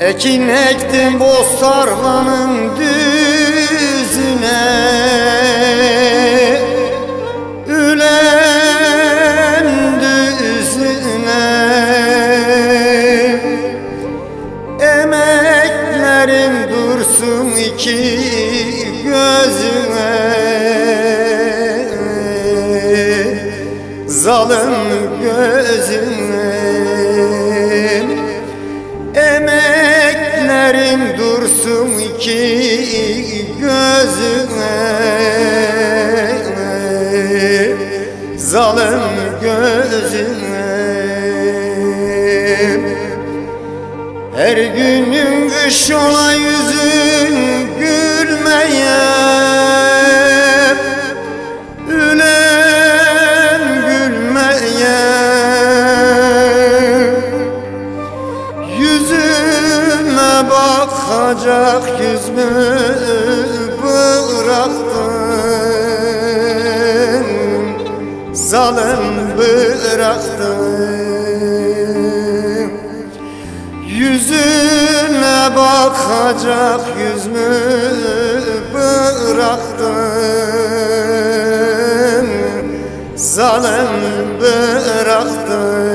Ekin ektim boztarlanın düzüne, ülen düzüne. Emeklerim dursun iki gözüne, zalim gözüne. Emeklerim dursun iki gözüne, zalim gözüne. Her günün kış ola yüzün gülmeye, ülen gülmeye. Yüzüme bakacak yüz mü bıraktın, zalim bıraktın. Yüzüne bakacak yüz mü bıraktın, zalim bıraktın.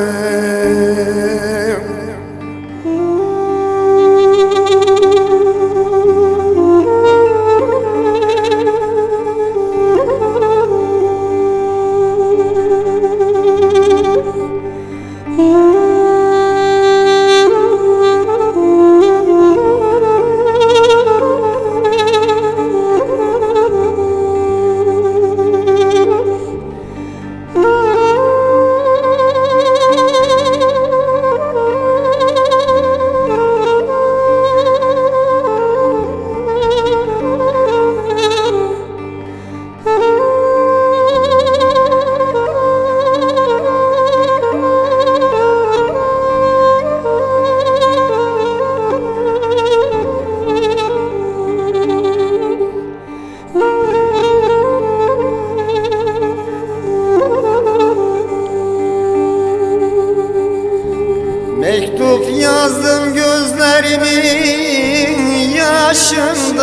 Mektup yazdım gözlerimin yaşından,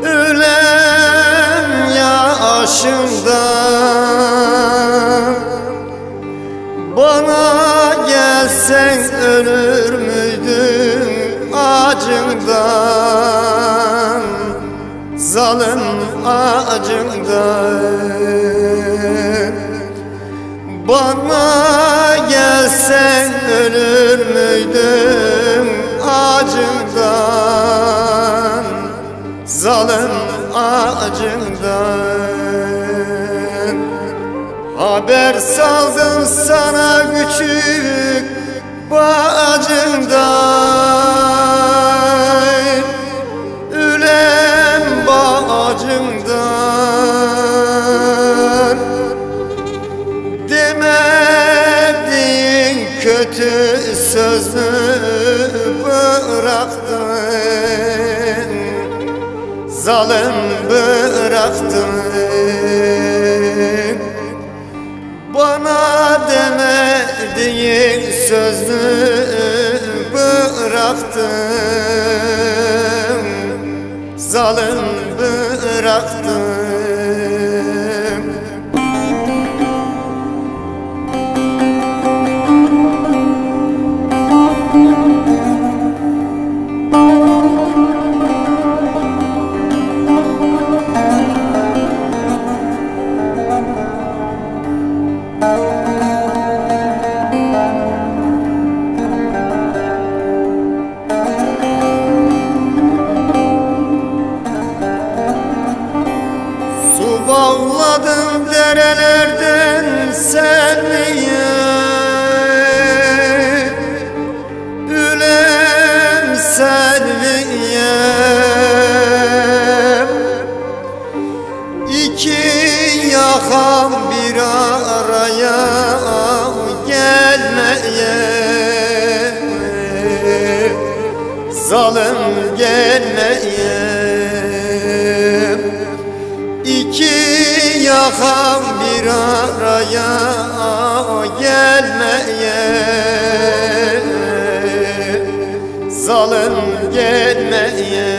ölem yaşından. Bana gelsen ölür müydün acından, zalim acından. Bana gelsen ölür müydüm acından, zalim acından. Haber saldım sana küçük bacımdan, ülen bacımdan. Demedin kötü sözü bıraktın, zalim bıraktın. Bana demediğin sözü bıraktın, zalim bıraktın. Bağladım derelerden selviye, ülen selviye. İki yakam bir araya gelmeye, zalim gelmeye. İki yakam bir araya gelmeye, zalim gelmeye.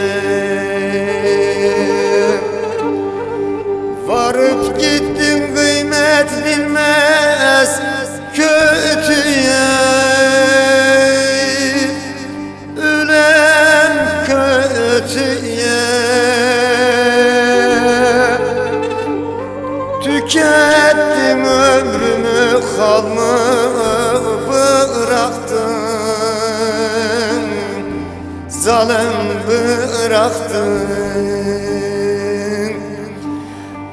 Varıp gittim kıymet bilmez kötüye, ölen kötüye. Tükettim ömrümü, halımı bıraktım, zalim bıraktım.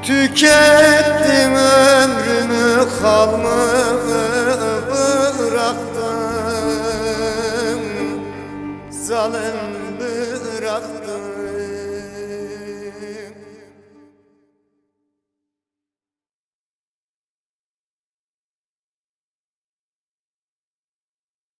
Tükettim ömrümü, halımı bıraktım, zalim bıraktım.